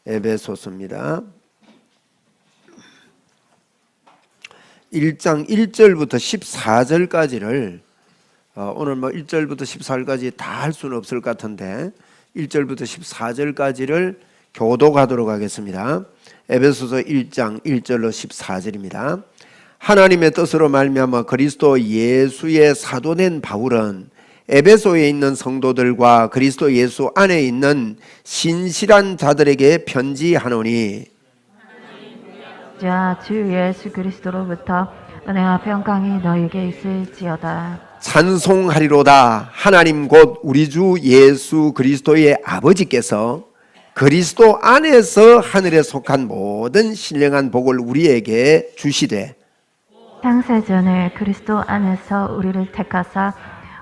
에베소서입니다. 1장 1절부터 14절까지를 오늘 1절부터 14절까지 다 할 수는 없을 것 같은데 1절부터 14절까지를 교독하도록 하겠습니다. 에베소서 1장 1절로 14절입니다. 하나님의 뜻으로 말미암아 그리스도 예수의 사도된 바울은 에베소에 있는 성도들과 그리스도 예수 안에 있는 신실한 자들에게 편지하노니 자, 주 예수 그리스도로부터 은혜와 평강이 너에게 있을지어다. 찬송하리로다. 하나님 곧 우리 주 예수 그리스도의 아버지께서 그리스도 안에서 하늘에 속한 모든 신령한 복을 우리에게 주시되 창세전에 그리스도 안에서 우리를 택하사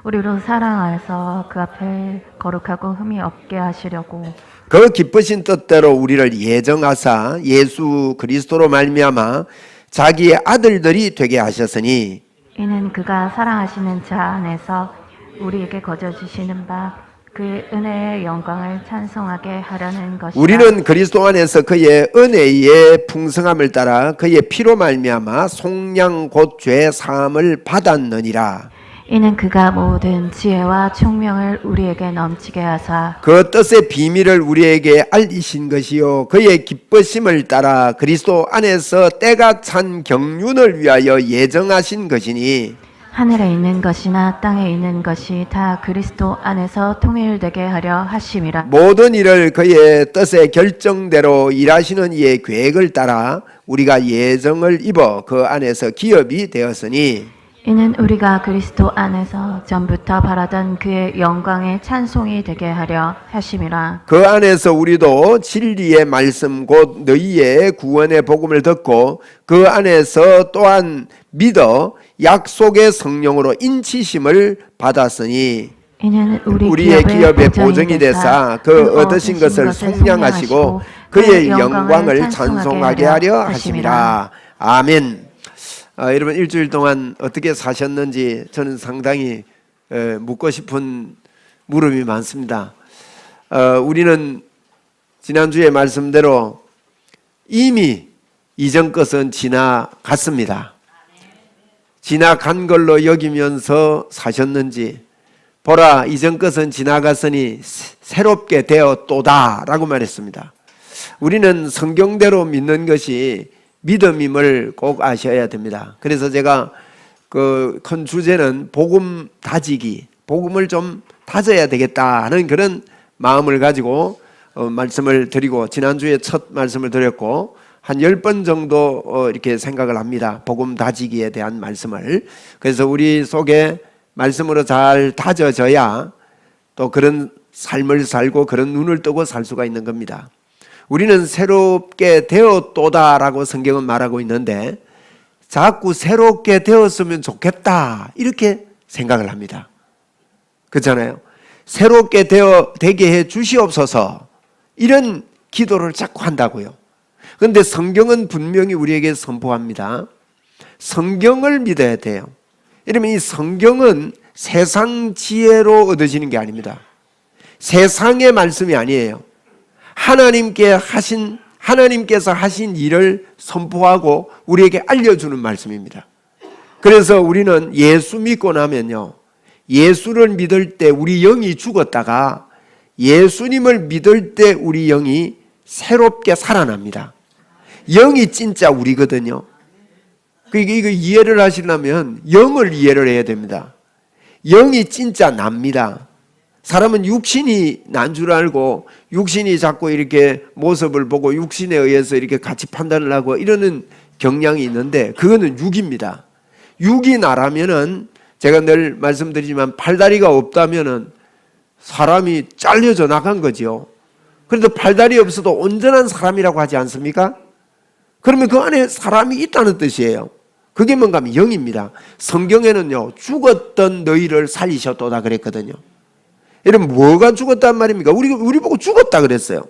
우리로 사랑하여서 그 앞에 거룩하고 흠이 없게 하시려고 그 기쁘신 뜻대로 우리를 예정하사 예수 그리스도로 말미암아 자기의 아들들이 되게 하셨으니 이는 그가 사랑하시는 자 안에서 우리에게 거저 주시는 바 그의 은혜의 영광을 찬송하게 하려는 것이다. 우리는 그리스도 안에서 그의 은혜의 풍성함을 따라 그의 피로 말미암아 속량 곧 죄 사함을 받았느니라. 이는 그가 모든 지혜와 총명을 우리에게 넘치게 하사 그 뜻의 비밀을 우리에게 알리신 것이요 그의 기쁘심을 따라 그리스도 안에서 때가 찬 경륜을 위하여 예정하신 것이니 하늘에 있는 것이나 땅에 있는 것이 다 그리스도 안에서 통일되게 하려 하심이라. 모든 일을 그의 뜻의 결정대로 일하시는 이의 계획을 따라 우리가 예정을 입어 그 안에서 기업이 되었으니 이는 우리가 그리스도 안에서 전부터 바라던 그의 영광의 찬송이 되게 하려 하심이라. 그 안에서 우리도 진리의 말씀 곧 너희의 구원의 복음을 듣고 그 안에서 또한 믿어 약속의 성령으로 인치심을 받았으니 이는 우리의 기업의 보증이 되사 그 얻으신 것을 속량하시고 그의 영광을 찬송하게 하려 하심이라. 아멘. 여러분 일주일 동안 어떻게 사셨는지 저는 상당히 묻고 싶은 물음이 많습니다. 우리는 지난주에 말씀대로 이미 이전 것은 지나갔습니다. 지나간 걸로 여기면서 사셨는지 보라 이전 것은 지나갔으니 새롭게 되었도다 라고 말했습니다. 우리는 성경대로 믿는 것이 믿음임을 꼭 아셔야 됩니다. 그래서 제가 그 큰 주제는 복음 다지기, 복음을 좀 다져야 되겠다는 그런 마음을 가지고 말씀을 드리고 지난주에 첫 말씀을 드렸고 한 10번 정도 이렇게 생각을 합니다. 복음 다지기에 대한 말씀을. 그래서 우리 속에 말씀으로 잘 다져져야 또 그런 삶을 살고 그런 눈을 뜨고 살 수가 있는 겁니다. 우리는 새롭게 되었도다라고 성경은 말하고 있는데 자꾸 새롭게 되었으면 좋겠다 이렇게 생각을 합니다. 그렇잖아요. 새롭게 되게 해 주시옵소서 이런 기도를 자꾸 한다고요. 그런데 성경은 분명히 우리에게 선포합니다. 성경을 믿어야 돼요. 이러면 이 성경은 세상 지혜로 얻어지는 게 아닙니다. 세상의 말씀이 아니에요. 하나님께서 하신 일을 선포하고 우리에게 알려주는 말씀입니다. 그래서 우리는 예수 믿고 나면요, 예수를 믿을 때 우리 영이 죽었다가 예수님을 믿을 때 우리 영이 새롭게 살아납니다. 영이 진짜 우리거든요. 그러니까 이거 이해를 하시려면 영을 이해를 해야 됩니다. 영이 진짜 납니다. 사람은 육신이 난 줄 알고 육신이 자꾸 이렇게 모습을 보고 육신에 의해서 이렇게 같이 판단을 하고 이러는 경향이 있는데 그거는 육입니다. 육이 나라면은 제가 늘 말씀드리지만 팔다리가 없다면은 사람이 잘려져 나간 거죠. 그래도 팔다리 없어도 온전한 사람이라고 하지 않습니까? 그러면 그 안에 사람이 있다는 뜻이에요. 그게 뭔가 하면 영입니다. 성경에는요 죽었던 너희를 살리셨도다 그랬거든요. 여러분 뭐가 죽었단 말입니까? 우리 보고 죽었다 그랬어요.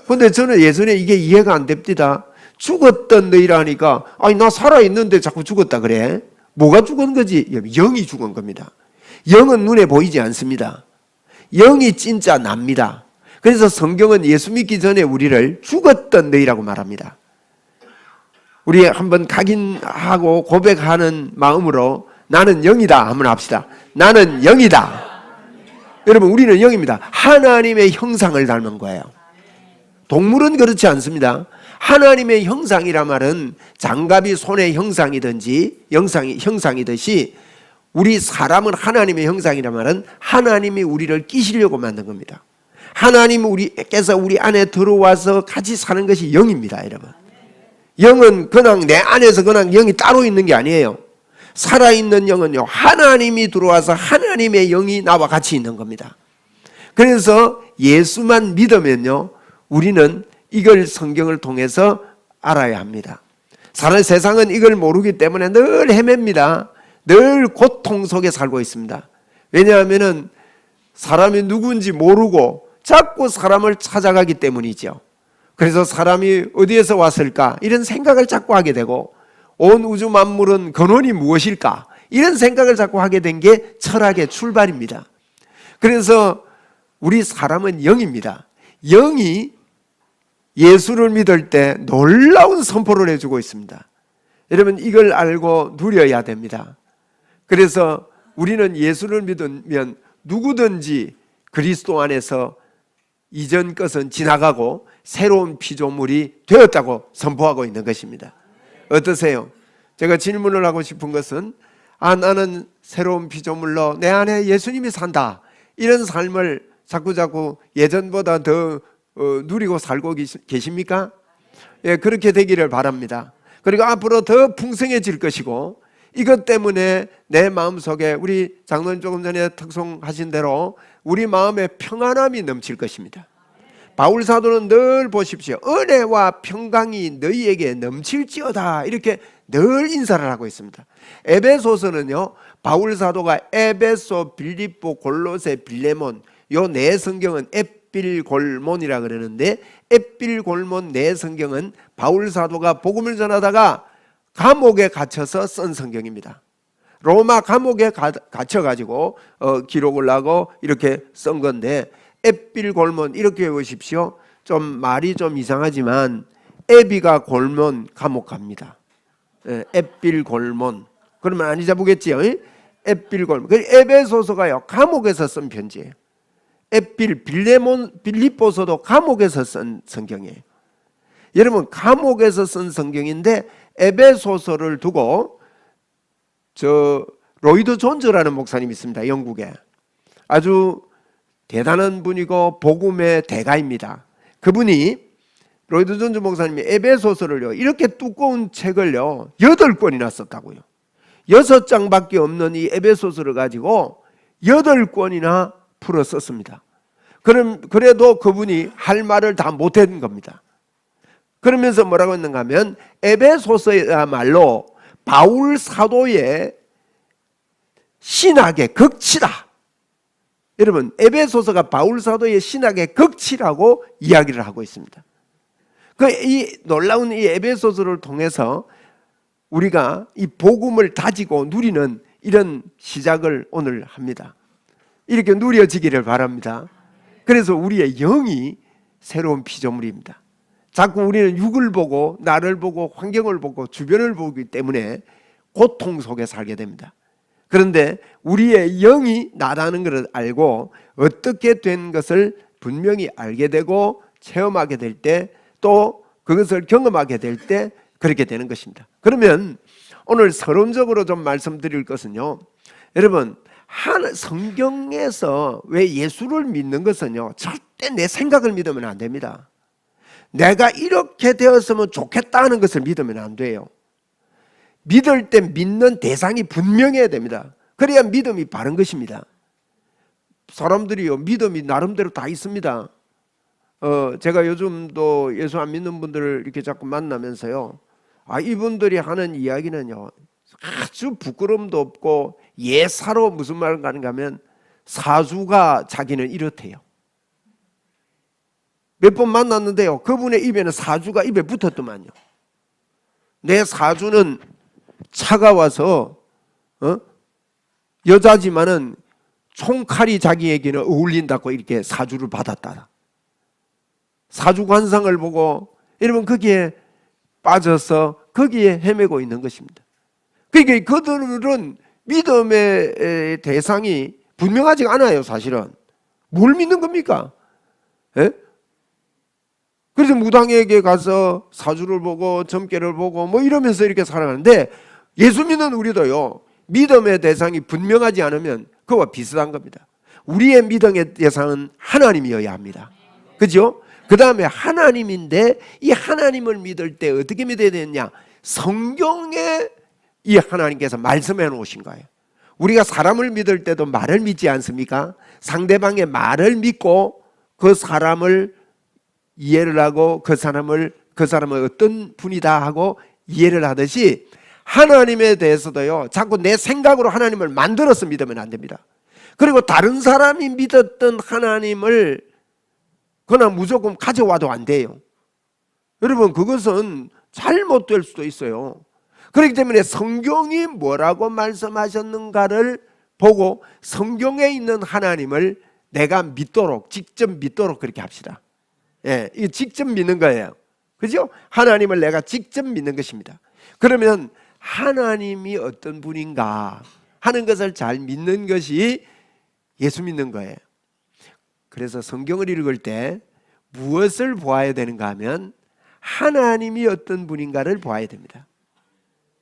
그런데 저는 예전에 이게 이해가 안 됩니다. 죽었던 너희라 하니까 아니 나 살아있는데 자꾸 죽었다 그래. 뭐가 죽은 거지? 영이 죽은 겁니다. 영은 눈에 보이지 않습니다. 영이 진짜 납니다. 그래서 성경은 예수 믿기 전에 우리를 죽었던 너희라고 말합니다. 우리 한번 각인하고 고백하는 마음으로 나는 영이다 한번 합시다. 나는 영이다. 여러분, 우리는 영입니다. 하나님의 형상을 닮은 거예요. 동물은 그렇지 않습니다. 하나님의 형상이란 말은 장갑이 손의 형상이든지 형상이듯이 우리 사람은 하나님의 형상이란 말은 하나님이 우리를 끼시려고 만든 겁니다. 하나님께서 우리 안에 들어와서 같이 사는 것이 영입니다, 여러분. 영은 그냥 내 안에서 그냥 영이 따로 있는 게 아니에요. 살아있는 영은요, 하나님이 들어와서 하나님의 영이 나와 같이 있는 겁니다. 그래서 예수만 믿으면요, 우리는 이걸 성경을 통해서 알아야 합니다. 세상은 이걸 모르기 때문에 늘 헤맵니다. 늘 고통 속에 살고 있습니다. 왜냐하면 사람이 누구인지 모르고 자꾸 사람을 찾아가기 때문이죠. 그래서 사람이 어디에서 왔을까 이런 생각을 자꾸 하게 되고, 온 우주 만물은 근원이 무엇일까 이런 생각을 자꾸 하게 된 게 철학의 출발입니다. 그래서 우리 사람은 영입니다. 영이 예수를 믿을 때 놀라운 선포를 해주고 있습니다. 여러분, 이걸 알고 누려야 됩니다. 그래서 우리는 예수를 믿으면 누구든지 그리스도 안에서 이전 것은 지나가고 새로운 피조물이 되었다고 선포하고 있는 것입니다. 어떠세요? 제가 질문을 하고 싶은 것은, 나는 새로운 피조물로 내 안에 예수님이 산다, 이런 삶을 자꾸자꾸 예전보다 더 누리고 살고 계십니까? 예, 그렇게 되기를 바랍니다. 그리고 앞으로 더 풍성해질 것이고, 이것 때문에 내 마음속에 우리 장로님 조금 전에 특송하신 대로 우리 마음에 평안함이 넘칠 것입니다. 바울 사도는 늘 보십시오. 은혜와 평강이 너희에게 넘칠지어다, 이렇게 늘 인사를 하고 있습니다. 에베소서는요, 바울 사도가 에베소, 빌립보, 골로새, 빌레몬, 요 네 성경은 에필골몬이라 그러는데, 에필골몬 네 성경은 바울 사도가 복음을 전하다가 감옥에 갇혀서 쓴 성경입니다. 로마 감옥에 갇혀가지고 기록을 하고 이렇게 쓴 건데, 에필골몬 이렇게 외우십시오. 좀 말이 좀 이상하지만 에비가 골몬 감옥 갑니다. 에필골몬 그러면 안 잊어보겠지요? 에필골몬. 에베소서가요, 감옥에서 쓴 편지예요. 빌립보서도 감옥에서 쓴 성경이에요. 여러분, 감옥에서 쓴 성경인데 에베소서를 두고 로이드 존즈라는 목사님이 있습니다. 영국에 아주 대단한 분이고 복음의 대가입니다. 그분이, 로이드 존즈 목사님이 에베소서를요, 이렇게 두꺼운 책을요 8권이나 썼다고요. 6장밖에 없는 이 에베소서를 가지고 8권이나 풀어 썼습니다. 그래도 그분이 할 말을 다 못한 겁니다. 그러면서 뭐라고 했는가 하면, 에베소서야말로 바울 사도의 신학의 극치다. 여러분, 에베소서가 바울 사도의 신학의 극치라고 이야기를 하고 있습니다. 이 놀라운 이 에베소서를 통해서 우리가 이 복음을 다지고 누리는 이런 시작을 오늘 합니다. 이렇게 누려지기를 바랍니다. 그래서 우리의 영이 새로운 피조물입니다. 자꾸 우리는 육을 보고 나를 보고 환경을 보고 주변을 보기 때문에 고통 속에 살게 됩니다. 그런데 우리의 영이 나라는 것을 알고 어떻게 된 것을 분명히 알게 되고 체험하게 될 때, 또 그것을 경험하게 될 때 그렇게 되는 것입니다. 그러면 오늘 서론적으로 좀 말씀드릴 것은요, 여러분, 성경에서 왜 예수를 믿는 것은요, 절대 내 생각을 믿으면 안 됩니다. 내가 이렇게 되었으면 좋겠다 하는 것을 믿으면 안 돼요. 믿을 때 믿는 대상이 분명해야 됩니다. 그래야 믿음이 바른 것입니다. 사람들이요, 믿음이 나름대로 다 있습니다. 제가 요즘도 예수 안 믿는 분들을 이렇게 자꾸 만나면서요, 이분들이 하는 이야기는요, 아주 부끄러움도 없고 예사로 무슨 말을 하는가 하면, 사주가 자기는 이렇대요. 몇 번 만났는데요, 그분의 입에는 사주가 입에 붙었더만요. 내 사주는 차가워서 여자지만은 총칼이 자기에게는 어울린다고 이렇게 사주를 받았다. 사주관상을 보고 여러분 거기에 빠져서 거기에 헤매고 있는 것입니다. 그러니까 그들은 믿음의 대상이 분명하지 않아요. 사실은 뭘 믿는 겁니까? 예? 그래서 무당에게 가서 사주를 보고 점괘를 보고 뭐 이러면서 이렇게 살아가는데, 예수 믿는 우리도요, 믿음의 대상이 분명하지 않으면 그와 비슷한 겁니다. 우리의 믿음의 대상은 하나님이어야 합니다. 그죠? 그 다음에 하나님인데, 이 하나님을 믿을 때 어떻게 믿어야 되느냐? 성경에 이 하나님께서 말씀해 놓으신 거예요. 우리가 사람을 믿을 때도 말을 믿지 않습니까? 상대방의 말을 믿고 그 사람을 이해를 하고 그 사람은 어떤 분이다 하고 이해를 하듯이, 하나님에 대해서도요, 자꾸 내 생각으로 하나님을 만들어서 믿으면 안 됩니다. 그리고 다른 사람이 믿었던 하나님을 그냥 무조건 가져와도 안 돼요. 여러분, 그것은 잘못될 수도 있어요. 그렇기 때문에 성경이 뭐라고 말씀하셨는가를 보고 성경에 있는 하나님을 내가 믿도록, 직접 믿도록 그렇게 합시다. 예, 이거 직접 믿는 거예요. 그죠? 하나님을 내가 직접 믿는 것입니다. 그러면 하나님이 어떤 분인가 하는 것을 잘 믿는 것이 예수 믿는 거예요. 그래서 성경을 읽을 때 무엇을 보아야 되는가 하면 하나님이 어떤 분인가를 보아야 됩니다.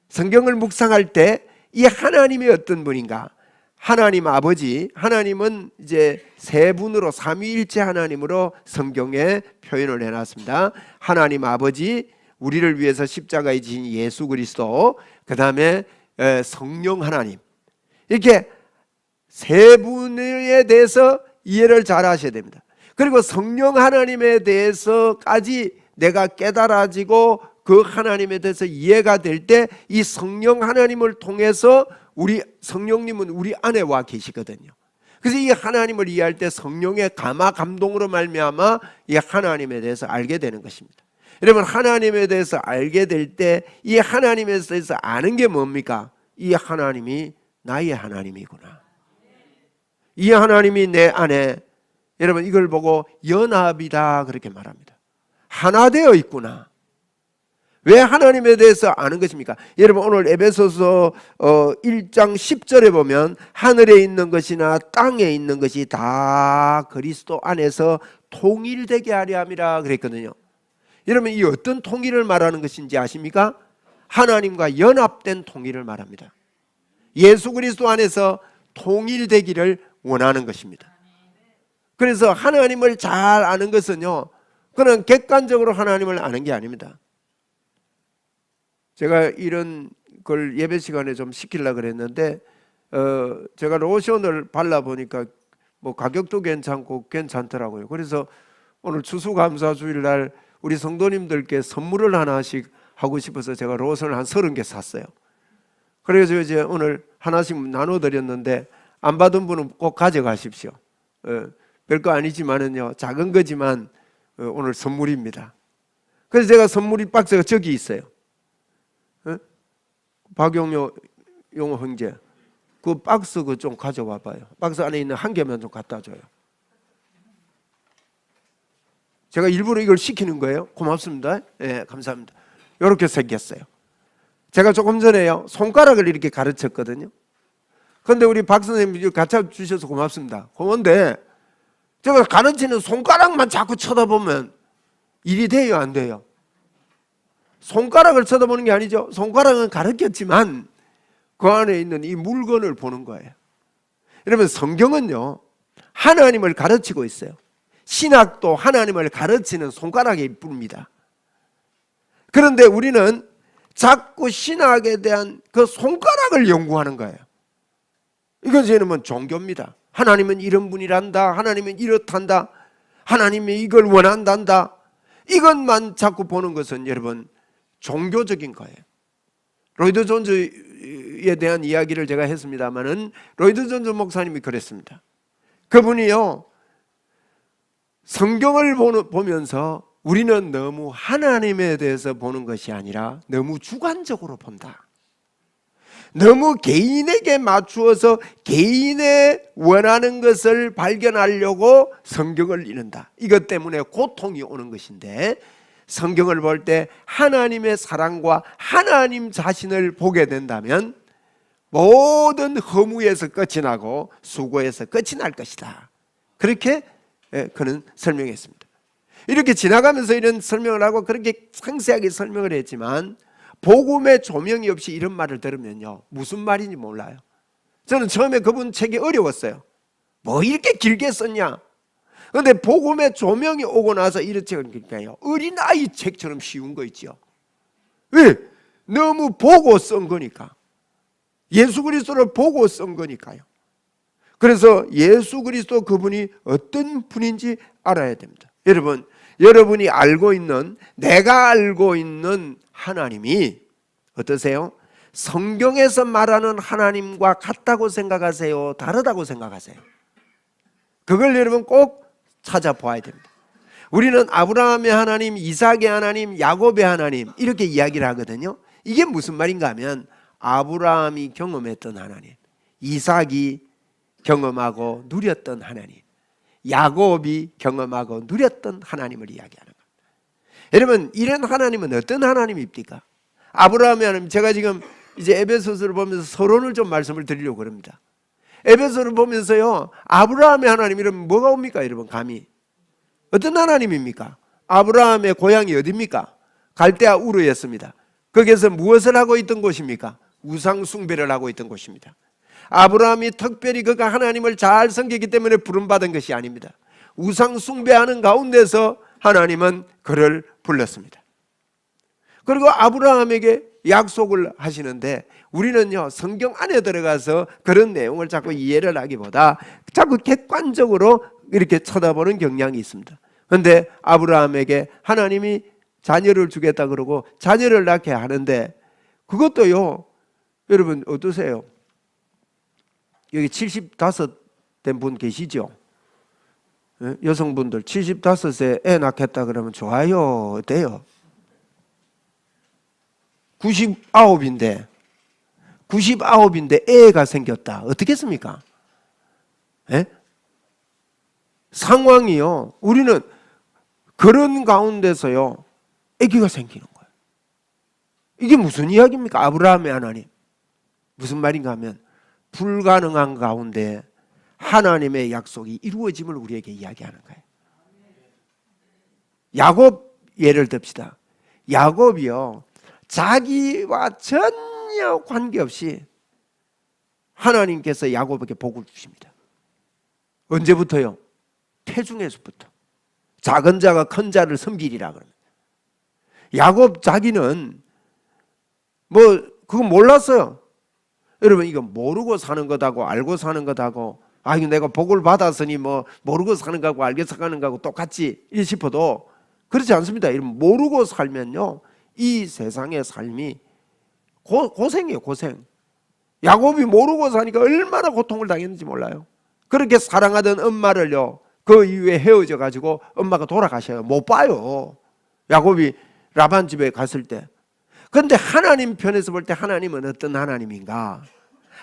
성경을 묵상할 때 이 하나님이 어떤 분인가, 하나님 아버지, 하나님은 이제 세 분으로 삼위일체 하나님으로 성경에 표현을 해놨습니다. 하나님 아버지, 우리를 위해서 십자가에 지신 예수 그리스도, 그 다음에 성령 하나님, 이렇게 세 분에 대해서 이해를 잘 하셔야 됩니다. 그리고 성령 하나님에 대해서까지 내가 깨달아지고 그 하나님에 대해서 이해가 될 때, 이 성령 하나님을 통해서 우리 성령님은 우리 안에 와 계시거든요. 그래서 이 하나님을 이해할 때 성령의 감화 감동으로 말미암아 이 하나님에 대해서 알게 되는 것입니다. 여러분, 하나님에 대해서 알게 될 때 이 하나님에 대해서 아는 게 뭡니까? 이 하나님이 나의 하나님이구나, 이 하나님이 내 안에, 여러분 이걸 보고 연합이다 그렇게 말합니다. 하나 되어 있구나. 왜 하나님에 대해서 아는 것입니까? 여러분, 오늘 에베소서 1장 10절에 보면 하늘에 있는 것이나 땅에 있는 것이 다 그리스도 안에서 통일되게 하려 함이라 그랬거든요. 여러분, 이 어떤 통일을 말하는 것인지 아십니까? 하나님과 연합된 통일을 말합니다. 예수 그리스도 안에서 통일되기를 원하는 것입니다. 그래서 하나님을 잘 아는 것은요, 그냥 객관적으로 하나님을 아는 게 아닙니다. 제가 이런 걸 예배 시간에 좀 시키려고 그랬는데, 제가 로션을 발라보니까 뭐 가격도 괜찮더라고요. 그래서 오늘 추수감사주일 날 우리 성도님들께 선물을 하나씩 하고 싶어서 제가 로션을 한 30개 샀어요. 그래서 이제 오늘 하나씩 나눠드렸는데, 안 받은 분은 꼭 가져가십시오. 별거 아니지만은요, 작은 거지만 오늘 선물입니다. 그래서 제가 선물이 박스가 저기 있어요. 박용료 형제, 그 박스 그 좀 가져와 봐요. 박스 안에 있는 한 개만 좀 갖다 줘요. 제가 일부러 이걸 시키는 거예요. 고맙습니다. 예, 감사합니다. 이렇게 생겼어요. 제가 조금 전에요, 손가락을 이렇게 가르쳤거든요. 그런데 우리 박 선생님이 갖다 주셔서 고맙습니다. 고마운데 제가 가르치는 손가락만 자꾸 쳐다보면 일이 돼요, 안 돼요? 손가락을 쳐다보는 게 아니죠. 손가락은 가르쳤지만 그 안에 있는 이 물건을 보는 거예요. 여러분, 성경은요, 하나님을 가르치고 있어요. 신학도 하나님을 가르치는 손가락일 뿐입니다. 그런데 우리는 자꾸 신학에 대한 그 손가락을 연구하는 거예요. 이것이 여러분 종교입니다. 하나님은 이런 분이란다, 하나님은 이렇단다, 하나님이 이걸 원한단다, 이것만 자꾸 보는 것은 여러분 종교적인 거예요. 로이드 존즈에 대한 이야기를 제가 했습니다마는, 로이드 존즈 목사님이 그랬습니다. 그분이요, 성경을 보면서 우리는 너무 하나님에 대해서 보는 것이 아니라 너무 주관적으로 본다. 너무 개인에게 맞추어서 개인의 원하는 것을 발견하려고 성경을 읽는다. 이것 때문에 고통이 오는 것인데, 성경을 볼 때 하나님의 사랑과 하나님 자신을 보게 된다면 모든 허무에서 끝이 나고 수고에서 끝이 날 것이다. 그렇게 그는 설명했습니다. 이렇게 지나가면서 이런 설명을 하고 그렇게 상세하게 설명을 했지만, 복음의 조명이 없이 이런 말을 들으면요, 무슨 말인지 몰라요. 저는 처음에 그분 책이 어려웠어요. 뭐 이렇게 길게 썼냐. 그런데 복음의 조명이 오고 나서 이런 책을 읽으니까요, 어린아이 책처럼 쉬운 거 있죠. 왜? 너무 보고 쓴 거니까. 예수 그리스도를 보고 쓴 거니까요. 그래서 예수 그리스도 그분이 어떤 분인지 알아야 됩니다. 여러분, 여러분이 알고 있는, 내가 알고 있는 하나님이 어떠세요? 성경에서 말하는 하나님과 같다고 생각하세요? 다르다고 생각하세요? 그걸 여러분 꼭 찾아봐야 됩니다. 우리는 아브라함의 하나님, 이삭의 하나님, 야곱의 하나님 이렇게 이야기를 하거든요. 이게 무슨 말인가 하면, 아브라함이 경험했던 하나님, 이삭이 경험하고 누렸던 하나님, 야곱이 경험하고 누렸던 하나님을 이야기하는 겁니다. 여러분, 이런 하나님은 어떤 하나님입니까? 아브라함의 하나님, 제가 지금 이제 에베소서를 보면서 서론을 좀 말씀을 드리려고 합니다. 에베소를 보면서요, 아브라함의 하나님 이러면 뭐가 옵니까? 여러분, 감히 어떤 하나님입니까? 아브라함의 고향이 어디입니까? 갈대아 우르였습니다. 거기에서 무엇을 하고 있던 곳입니까? 우상 숭배를 하고 있던 곳입니다. 아브라함이 특별히 그가 하나님을 잘 섬기기 때문에 부름받은 것이 아닙니다. 우상 숭배하는 가운데서 하나님은 그를 불렀습니다. 그리고 아브라함에게 약속을 하시는데, 우리는요, 성경 안에 들어가서 그런 내용을 자꾸 이해를 하기보다 자꾸 객관적으로 이렇게 쳐다보는 경향이 있습니다. 그런데 아브라함에게 하나님이 자녀를 주겠다 그러고 자녀를 낳게 하는데, 그것도요, 여러분 어떠세요? 여기 75 된 분 계시죠? 여성분들 75세 애 낳겠다 그러면 좋아요, 어때요? 99인데 애가 생겼다, 어떻겠습니까? 상황이요, 우리는 그런 가운데서요 아기가 생기는 거예요. 이게 무슨 이야기입니까? 아브라함의 하나님, 무슨 말인가 하면 불가능한 가운데 하나님의 약속이 이루어짐을 우리에게 이야기하는 거예요. 야곱 예를 듭시다. 야곱이요, 자기와 전혀 관계없이 하나님께서 야곱에게 복을 주십니다. 언제부터요? 태중에서부터. 작은 자가 큰 자를 섬기리라 그럽니다. 야곱 자기는 그거 몰랐어요. 여러분, 이거 모르고 사는 것하고 알고 사는 것하고, 이거 내가 복을 받았으니 모르고 사는 거하고 알게 사는 거하고 똑같지 싶어도 그렇지 않습니다. 여러분, 모르고 살면요, 이 세상의 삶이 고생이에요, 고생. 야곱이 모르고 사니까 얼마나 고통을 당했는지 몰라요. 그렇게 사랑하던 엄마를요, 그 이후에 헤어져 가지고 엄마가 돌아가셔요. 못 봐요, 야곱이 라반 집에 갔을 때. 그런데 하나님 편에서 볼 때 하나님은 어떤 하나님인가?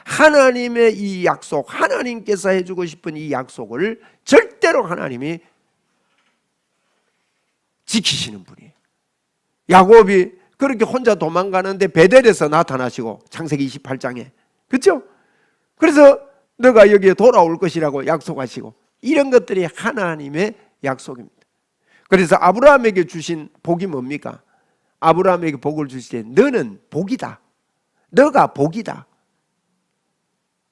하나님의 이 약속, 하나님께서 해주고 싶은 이 약속을 절대로 하나님이 지키시는 분이에요. 야곱이 그렇게 혼자 도망가는데 베델에서 나타나시고, 창세기 28장에, 그렇죠? 그래서 너가 여기에 돌아올 것이라고 약속하시고, 이런 것들이 하나님의 약속입니다. 그래서 아브라함에게 주신 복이 뭡니까? 아브라함에게 복을 주실 때 너는 복이다, 너가 복이다,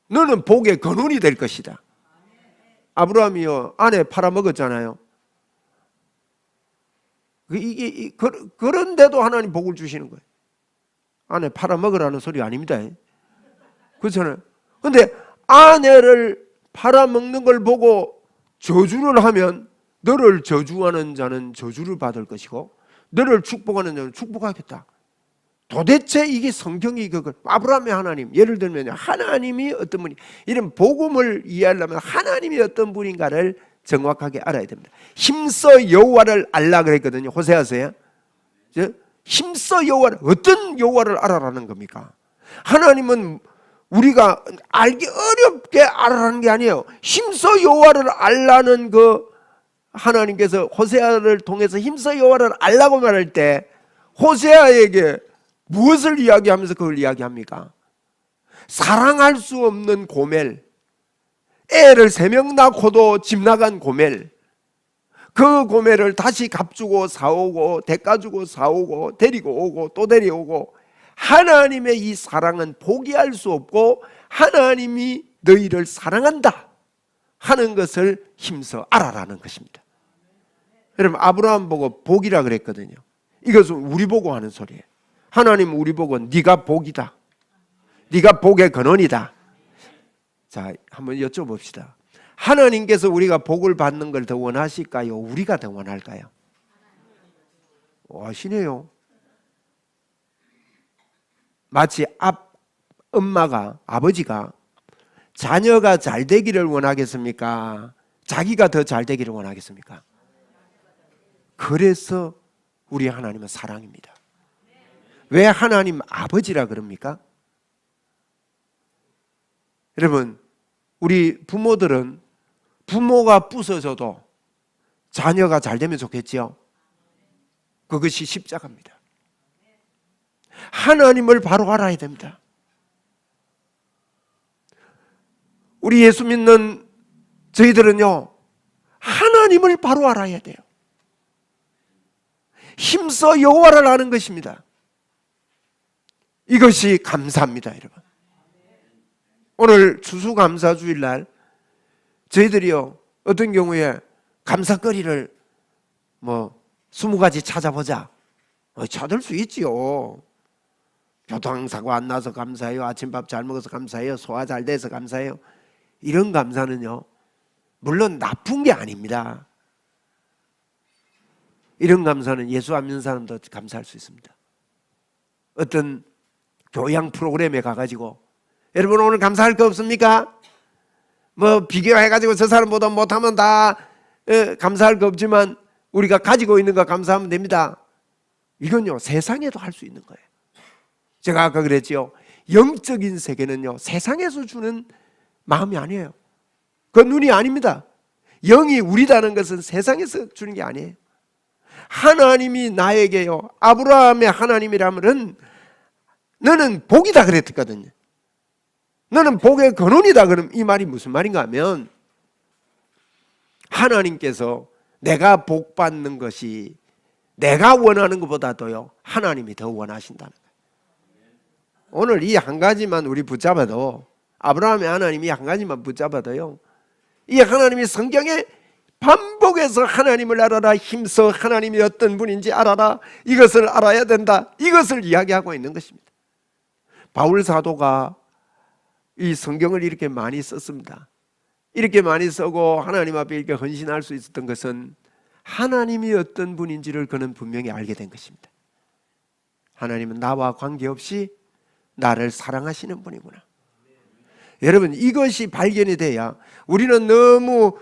너는 복의 근원이 될 것이다. 아브라함이요, 아내 팔아먹었잖아요. 그런데도 하나님 복을 주시는 거예요. 아내 팔아먹으라는 소리 아닙니다. 그렇잖아요. 그런데 아내를 팔아먹는 걸 보고 저주를 하면, 너를 저주하는 자는 저주를 받을 것이고 너를 축복하는 자는 축복하겠다. 도대체 이게 성경이 그걸, 아브라함의 하나님, 예를 들면 하나님이 어떤 분이, 이런 복음을 이해하려면 하나님이 어떤 분인가를 정확하게 알아야 됩니다. 힘써 여호와를 알라 그랬거든요, 호세아서에. 힘써 여호와를, 어떤 여호와를 알아라는 겁니까? 하나님은 우리가 알기 어렵게 알아라는 게 아니에요. 힘써 여호와를 알라는 그 하나님께서 호세아를 통해서 힘써 여호와를 알라고 말할 때 호세아에게 무엇을 이야기하면서 그걸 이야기합니까? 사랑할 수 없는 고멜, 애를 3명 낳고도 집 나간 고멜, 그 고멜을 다시 값주고 사오고 대가 주고 사오고 데리고 오고 또 데려오고, 하나님의 이 사랑은 포기할 수 없고 하나님이 너희를 사랑한다 하는 것을 힘써 알아라는 것입니다. 여러분, 아브라함 보고 복이라 그랬거든요. 이것은 우리 보고 하는 소리예요. 하나님은 우리 보고 네가 복이다, 네가 복의 근원이다. 자, 한번 여쭤봅시다. 하나님께서 우리가 복을 받는 걸 더 원하실까요? 우리가 더 원할까요? 아시네요. 마치 엄마가, 아버지가 자녀가 잘 되기를 원하겠습니까? 자기가 더 잘 되기를 원하겠습니까? 그래서 우리 하나님은 사랑입니다. 왜 하나님 아버지라 그럽니까? 여러분, 우리 부모들은 부모가 부서져도 자녀가 잘 되면 좋겠지요. 그것이 십자가입니다. 하나님을 바로 알아야 됩니다. 우리 예수 믿는 저희들은요, 하나님을 바로 알아야 돼요. 힘써 여호와를 아는 것입니다. 이것이 감사입니다, 여러분. 오늘 추수감사주일날 저희들이요, 어떤 경우에 감사거리를 20가지 찾아보자. 찾을 수 있지요. 교통사고 안 나서 감사해요. 아침밥 잘 먹어서 감사해요. 소화 잘 돼서 감사해요. 이런 감사는요, 물론 나쁜 게 아닙니다. 이런 감사는 예수 안 믿는 사람도 감사할 수 있습니다. 어떤 교양 프로그램에 가가지고 여러분 오늘 감사할 거 없습니까? 비교해가지고 저 사람보다 못하면 다 감사할 거 없지만 우리가 가지고 있는 거 감사하면 됩니다. 이건요, 세상에도 할 수 있는 거예요. 제가 아까 그랬지요. 영적인 세계는요, 세상에서 주는 마음이 아니에요. 그 눈이 아닙니다. 영이 우리다는 것은 세상에서 주는 게 아니에요. 하나님이 나에게요, 아브라함의 하나님이라면 너는 복이다 그랬거든요. 너는 복의 근원이다. 그럼 이 말이 무슨 말인가 하면, 하나님께서 내가 복 받는 것이 내가 원하는 것보다도요, 하나님이 더 원하신다는 거예요. 오늘 이 한 가지만 우리 붙잡아도, 아브라함의 하나님이 한 가지만 붙잡아도요, 이 하나님이 성경에 반복해서 하나님을 알아라, 힘써 하나님이 어떤 분인지 알아라, 이것을 알아야 된다, 이것을 이야기하고 있는 것입니다. 바울 사도가 이 성경을 이렇게 많이 썼습니다. 이렇게 많이 쓰고 하나님 앞에 이렇게 헌신할 수 있었던 것은 하나님이 어떤 분인지를 그는 분명히 알게 된 것입니다. 하나님은 나와 관계없이 나를 사랑하시는 분이구나. 여러분, 이것이 발견이 돼야 우리는 너무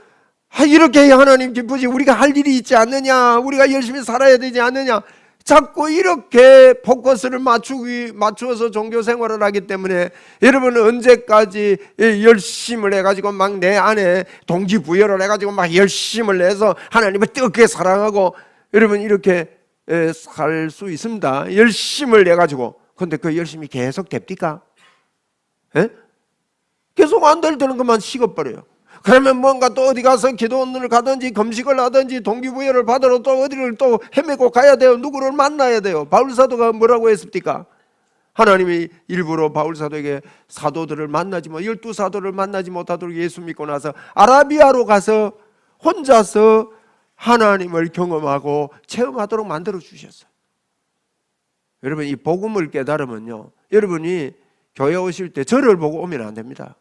이렇게 해야 하나님 기쁘지, 우리가 할 일이 있지 않느냐, 우리가 열심히 살아야 되지 않느냐, 자꾸 이렇게 포커스를 맞추어서 종교 생활을 하기 때문에 여러분은 언제까지 열심을 해가지고 막 내 안에 동기부여를 해가지고 막 열심을 해서 하나님을 뜨겁게 사랑하고 여러분 이렇게 살 수 있습니다. 열심을 해가지고. 그런데 그 열심이 계속 됩니까? 계속 안 될 때는 그만 식어버려요. 그러면 뭔가 또 어디 가서 기도원을 가든지 금식을 하든지 동기부여를 받으러 또 어디를 또 헤매고 가야 돼요. 누구를 만나야 돼요. 바울사도가 뭐라고 했습니까? 하나님이 일부러 바울사도에게 사도들을 만나지 12사도를 만나지 못하도록 예수 믿고 나서 아라비아로 가서 혼자서 하나님을 경험하고 체험하도록 만들어 주셨어요. 여러분, 이 복음을 깨달으면요, 여러분이 교회 오실 때 저를 보고 오면 안 됩니다.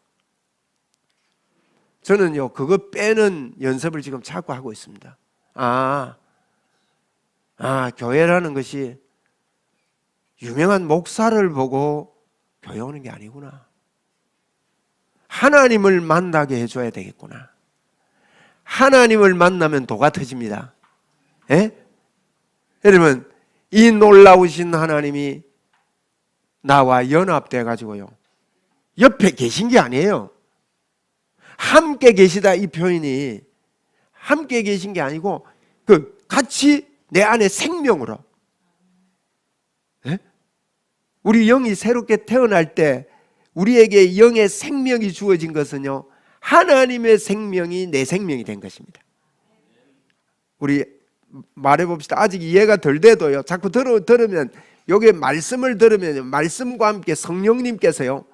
저는요, 그거 빼는 연습을 지금 자꾸 하고 있습니다. 교회라는 것이 유명한 목사를 보고 교회 오는 게 아니구나. 하나님을 만나게 해줘야 되겠구나. 하나님을 만나면 도가 터집니다. 여러분, 이 놀라우신 하나님이 나와 연합돼 가지고요, 옆에 계신 게 아니에요. 함께 계시다, 이 표현이 함께 계신 게 아니고 같이 내 안에 생명으로. 네? 우리 영이 새롭게 태어날 때 우리에게 영의 생명이 주어진 것은요, 하나님의 생명이 내 생명이 된 것입니다. 우리 말해봅시다. 아직 이해가 덜 돼도요, 자꾸 들으면, 여기 말씀을 들으면 말씀과 함께 성령님께서요,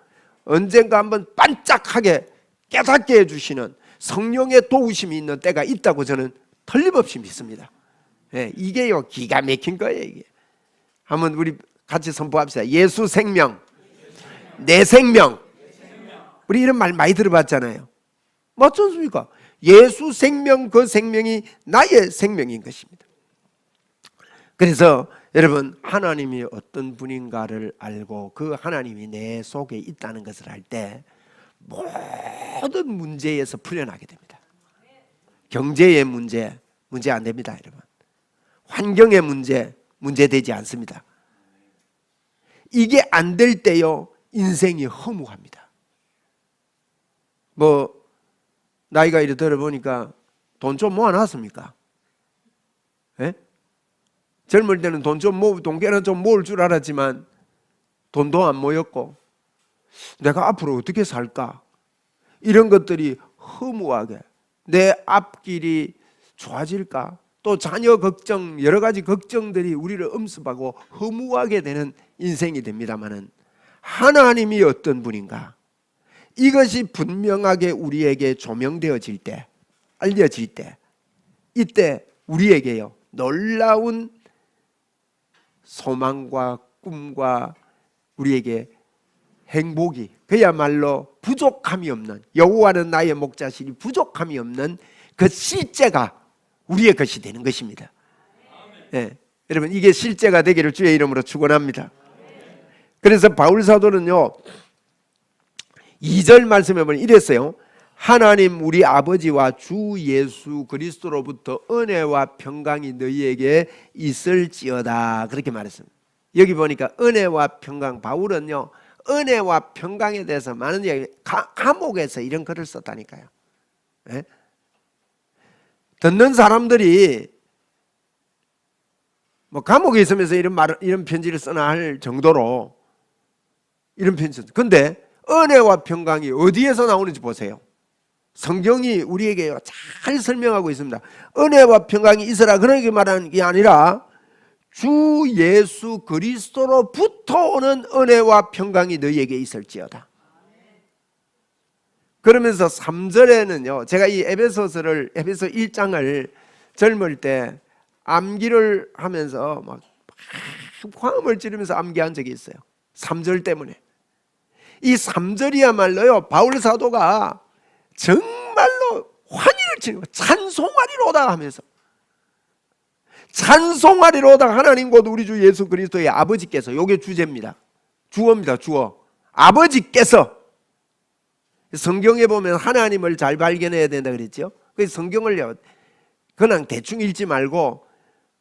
언젠가 한번 반짝하게 깨닫게 해주시는 성령의 도우심이 있는 때가 있다고 저는 틀림없이 믿습니다. 예, 이게요, 기가 막힌 거예요. 이게 한번 우리 같이 선포합시다. 예수 생명, 내 생명. 우리 이런 말 많이 들어봤잖아요. 맞지 않습니까? 예수 생명, 그 생명이 나의 생명인 것입니다. 그래서 여러분, 하나님이 어떤 분인가를 알고 그 하나님이 내 속에 있다는 것을 알 때 모든 문제에서 풀려나게 됩니다. 경제의 문제 안 됩니다, 여러분. 환경의 문제 되지 않습니다. 이게 안 될 때요, 인생이 허무합니다. 나이가 이래 들어보니까 돈 좀 모아놨습니까? 예? 젊을 때는 돈깨는 좀 모을 줄 알았지만 돈도 안 모였고, 내가 앞으로 어떻게 살까? 이런 것들이 허무하게, 내 앞길이 좋아질까? 또 자녀 걱정, 여러 가지 걱정들이 우리를 엄습하고 허무하게 되는 인생이 됩니다마는, 하나님이 어떤 분인가, 이것이 분명하게 우리에게 조명되어질 때, 알려질 때, 이때 우리에게요, 놀라운 소망과 꿈과 우리에게 행복이, 그야말로 부족함이 없는, 여호와는 나의 목자시니 부족함이 없는 그 실제가 우리의 것이 되는 것입니다. 네, 여러분, 이게 실제가 되기를 주의 이름으로 축원합니다. 그래서 바울 사도는요, 2절 말씀에 보면 이랬어요. 하나님 우리 아버지와 주 예수 그리스도로부터 은혜와 평강이 너희에게 있을지어다, 그렇게 말했습니다. 여기 보니까 은혜와 평강, 바울은요, 은혜와 평강에 대해서 많은 이야기, 감옥에서 이런 글을 썼다니까요. 네? 듣는 사람들이 감옥에 있으면서 이런 편지를 써나 할 정도로 이런 편지. 근데 은혜와 평강이 어디에서 나오는지 보세요. 성경이 우리에게 잘 설명하고 있습니다. 은혜와 평강이 있으라, 그렇게 말하는 게 아니라 주 예수 그리스도로부터 오는 은혜와 평강이 너희에게 있을지어다. 그러면서 3절에는요, 제가 이 에베소 1장을 젊을 때 암기를 하면서 막 화음을 지르면서 암기한 적이 있어요. 3절 때문에. 이 3절이야말로요, 바울 사도가 정말로 환희를 치는 거예요. 찬송하리로다 하면서, 찬송하리로다, 하나님 곧 우리 주 예수 그리스도의 아버지께서, 이게 주제입니다. 주어입니다. 주어. 아버지께서. 성경에 보면 하나님을 잘 발견해야 된다 그랬죠. 그래서 성경을요, 그냥 대충 읽지 말고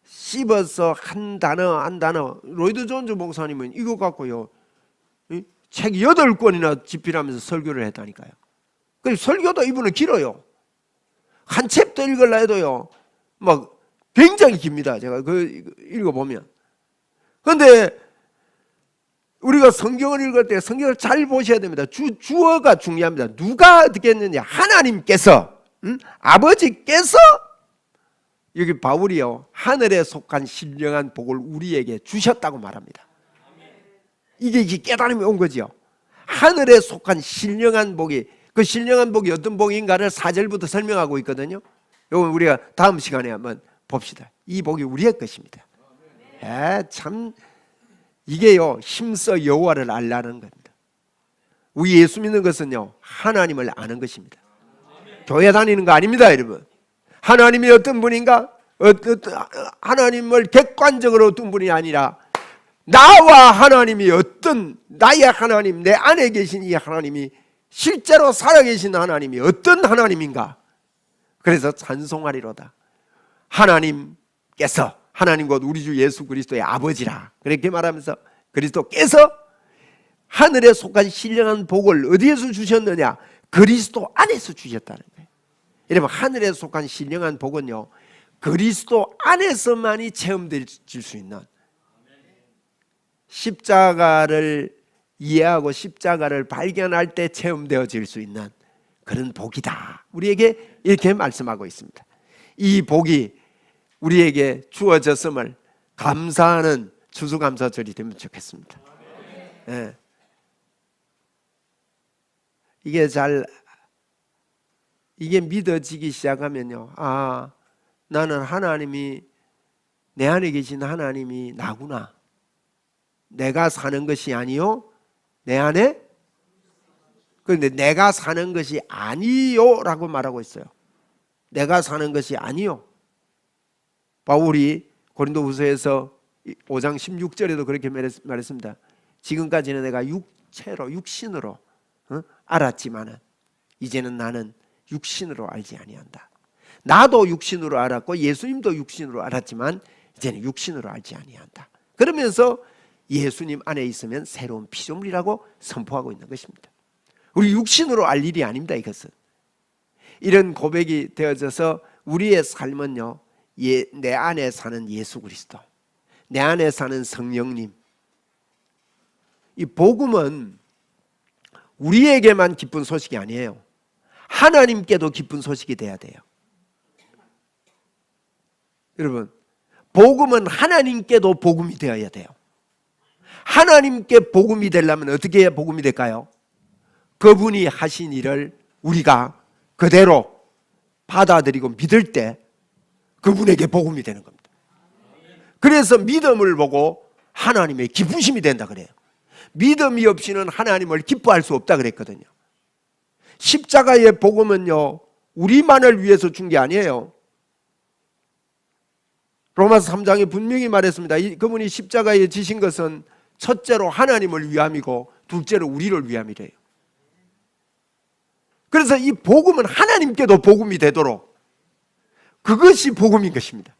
씹어서 한 단어, 로이드 존즈 목사님은 이거 갖고요, 책 8권이나 집필하면서 설교를 했다니까요. 그 설교도 이분은 길어요. 한 챕터 읽으려 해도요, 막 굉장히 깁니다. 제가 읽어보면. 그런데 우리가 성경을 읽을 때 성경을 잘 보셔야 됩니다. 주어가 중요합니다. 누가 어떻게 했느냐? 하나님께서, 아버지께서, 여기 바울이요, 하늘에 속한 신령한 복을 우리에게 주셨다고 말합니다. 이게 깨달음이 온 거죠. 하늘에 속한 신령한 복이, 그 신령한 복이 어떤 복인가를 4절부터 설명하고 있거든요. 이건 우리가 다음 시간에 한번 봅시다. 이 복이 우리의 것입니다. 참 이게요, 힘써 여호와를 알라는 겁니다. 우리 예수 믿는 것은요, 하나님을 아는 것입니다. 교회 다니는 거 아닙니다, 여러분. 하나님이 어떤 분인가? 하나님을 객관적으로 어떤 분이 아니라 나와 하나님이 어떤, 나의 하나님, 내 안에 계신 이 하나님이 실제로 살아계신 하나님이 어떤 하나님인가? 그래서 찬송하리로다. 하나님께서, 하나님 곧 우리 주 예수 그리스도의 아버지라, 그렇게 말하면서 그리스도께서 하늘에 속한 신령한 복을 어디에서 주셨느냐? 그리스도 안에서 주셨다는 거예요. 여러분, 하늘에 속한 신령한 복은요, 그리스도 안에서만이 체험될 수 있는, 십자가를 이해하고 십자가를 발견할 때 체험되어질 수 있는 그런 복이다. 우리에게 이렇게 말씀하고 있습니다. 이 복이 우리에게 주어졌음을 감사하는 추수감사절이 되면 좋겠습니다. 네. 이게 믿어지기 시작하면요, 아, 나는 하나님이, 내 안에 계신 하나님이 나구나. 내가 사는 것이 아니요, 내 안에, 그런데 내가 사는 것이 아니요 라고 말하고 있어요. 내가 사는 것이 아니요. 바울이 고린도후서에서 5장 16절에도 그렇게 말했습니다. 지금까지는 내가 육신으로 알았지만은 이제는 나는 육신으로 알지 아니한다. 나도 육신으로 알았고 예수님도 육신으로 알았지만 이제는 육신으로 알지 아니한다. 그러면서 예수님 안에 있으면 새로운 피조물이라고 선포하고 있는 것입니다. 우리 육신으로 알 일이 아닙니다. 이것은 이런 고백이 되어져서 우리의 삶은요, 내 안에 사는 예수 그리스도, 내 안에 사는 성령님, 이 복음은 우리에게만 기쁜 소식이 아니에요. 하나님께도 기쁜 소식이 돼야 돼요. 여러분, 복음은 하나님께도 복음이 되어야 돼요. 하나님께 복음이 되려면 어떻게 해야 복음이 될까요? 그분이 하신 일을 우리가 그대로 받아들이고 믿을 때 그분에게 복음이 되는 겁니다. 그래서 믿음을 보고 하나님의 기쁘심이 된다 그래요. 믿음이 없이는 하나님을 기뻐할 수 없다 그랬거든요. 십자가의 복음은요, 우리만을 위해서 준 게 아니에요. 로마서 3장에 분명히 말했습니다. 그분이 십자가에 지신 것은 첫째로 하나님을 위함이고 둘째로 우리를 위함이래요. 그래서 이 복음은 하나님께도 복음이 되도록, 그것이 복음인 것입니다.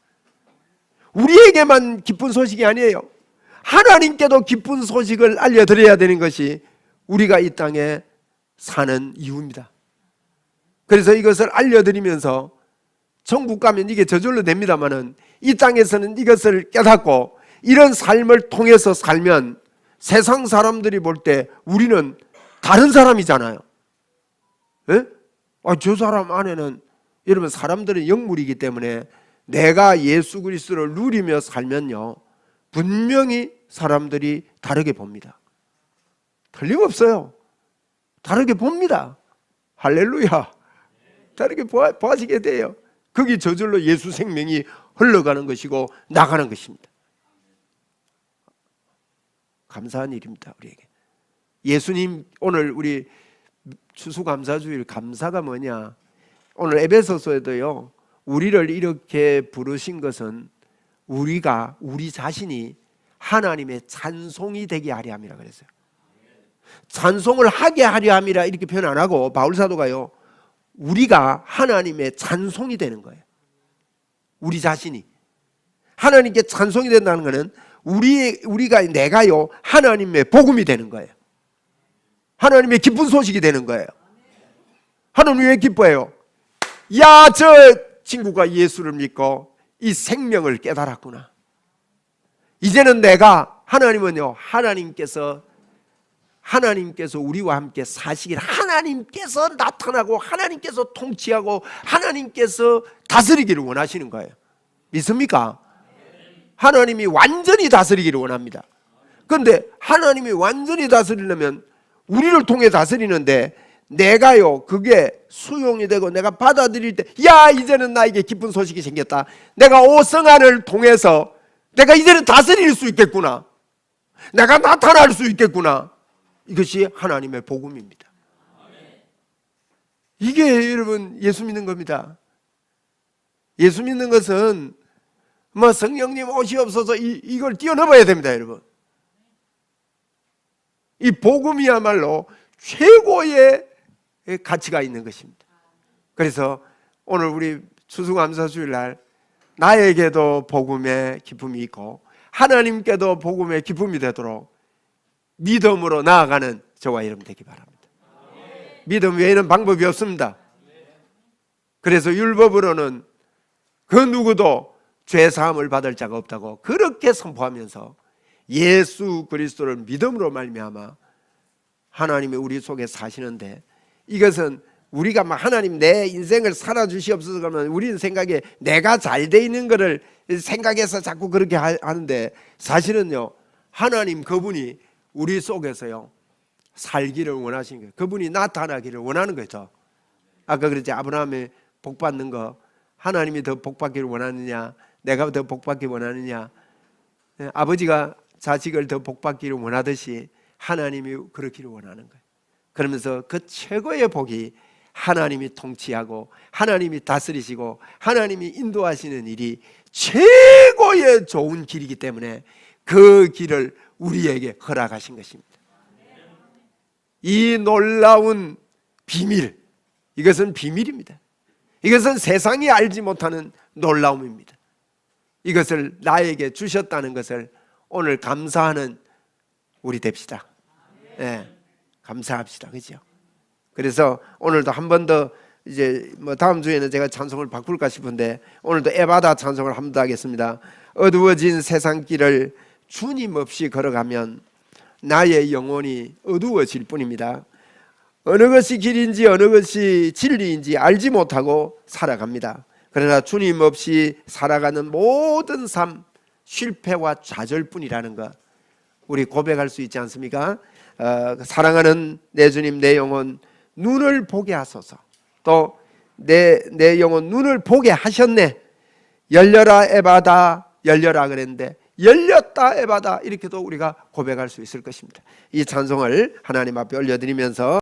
우리에게만 기쁜 소식이 아니에요. 하나님께도 기쁜 소식을 알려드려야 되는 것이 우리가 이 땅에 사는 이유입니다. 그래서 이것을 알려드리면서 천국 가면 이게 저절로 됩니다만은 이 땅에서는 이것을 깨닫고 이런 삶을 통해서 살면 세상 사람들이 볼 때 우리는 다른 사람이잖아요. 예? 저 사람 안에는, 여러분, 사람들은 영물이기 때문에 내가 예수 그리스도를 누리며 살면요, 분명히 사람들이 다르게 봅니다. 틀림없어요. 다르게 봅니다. 할렐루야. 다르게 보아지게 돼요. 거기 저절로 예수 생명이 흘러가는 것이고 나가는 것입니다. 감사한 일입니다. 우리에게. 예수님, 오늘 우리 추수감사주일 감사가 뭐냐? 오늘 에베소서에도요, 우리를 이렇게 부르신 것은 우리 자신이 하나님의 찬송이 되게 하려 함이라 그랬어요. 찬송을 하게 하려 함이라 이렇게 표현 안 하고 바울 사도가요, 우리가 하나님의 찬송이 되는 거예요. 우리 자신이 하나님께 찬송이 된다는 것은 내가요 하나님의 복음이 되는 거예요. 하나님의 기쁜 소식이 되는 거예요. 하나님 왜 기뻐해요? 야, 저 친구가 예수를 믿고 이 생명을 깨달았구나. 이제는 내가, 하나님은요, 하나님께서 우리와 함께 사시길, 하나님께서 나타나고 하나님께서 통치하고 하나님께서 다스리기를 원하시는 거예요. 믿습니까? 하나님이 완전히 다스리기를 원합니다. 그런데 하나님이 완전히 다스리려면 우리를 통해 다스리는데, 내가요 그게 수용이 되고 내가 받아들일 때, 야, 이제는 나에게 기쁜 소식이 생겼다. 내가 오성안을 통해서 내가 이제는 다스릴 수 있겠구나. 내가 나타날 수 있겠구나. 이것이 하나님의 복음입니다. 이게 여러분 예수 믿는 겁니다. 예수 믿는 것은 뭐 성령님 오시옵소서 이걸 뛰어넘어야 됩니다. 여러분, 이 복음이야말로 최고의 가치가 있는 것입니다. 그래서 오늘 우리 추수감사주일 날 나에게도 복음의 기쁨이 있고 하나님께도 복음의 기쁨이 되도록 믿음으로 나아가는 저와 여러분 되기 바랍니다. 믿음 외에는 방법이 없습니다. 그래서 율법으로는 그 누구도 죄 사함을 받을 자가 없다고 그렇게 선포하면서 예수 그리스도를 믿음으로 말미암아 하나님이 우리 속에 사시는데, 이것은 우리가 막 하나님 내 인생을 살아주시옵소서 그러면 우리는 생각에 내가 잘 돼 있는 것을 생각해서 자꾸 그렇게 하는데, 사실은요 하나님 그분이 우리 속에서요 살기를 원하시는 거예요. 그분이 나타나기를 원하는 거죠. 아까 그랬지, 아브라함이 복 받는 거, 하나님이 더 복 받기를 원하느냐, 내가 더 복 받기 원하느냐. 아버지가 자식을 더 복 받기를 원하듯이 하나님이 그렇기를 원하는 거예요. 그러면서 그 최고의 복이 하나님이 통치하고 하나님이 다스리시고 하나님이 인도하시는 일이 최고의 좋은 길이기 때문에 그 길을 우리에게 허락하신 것입니다. 이 놀라운 비밀, 이것은 비밀입니다. 이것은 세상이 알지 못하는 놀라움입니다. 이것을 나에게 주셨다는 것을 오늘 감사하는 우리 됩시다. 네, 감사합시다. 그죠? 그래서 오늘도 한 번 더, 이제 다음 주에는 제가 찬송을 바꿀까 싶은데 오늘도 에바다 찬송을 한 번 더 하겠습니다. 어두워진 세상 길을 주님 없이 걸어가면 나의 영혼이 어두워질 뿐입니다. 어느 것이 길인지 어느 것이 진리인지 알지 못하고 살아갑니다. 그러나 주님 없이 살아가는 모든 삶 실패와 좌절뿐이라는 것 우리 고백할 수 있지 않습니까? 사랑하는 내 주님, 내 영혼 눈을 보게 하소서. 또 내 영혼 눈을 보게 하셨네. 열려라 에바다, 열려라 그랬는데 열렸다 에바다, 이렇게도 우리가 고백할 수 있을 것입니다. 이 찬송을 하나님 앞에 올려드리면서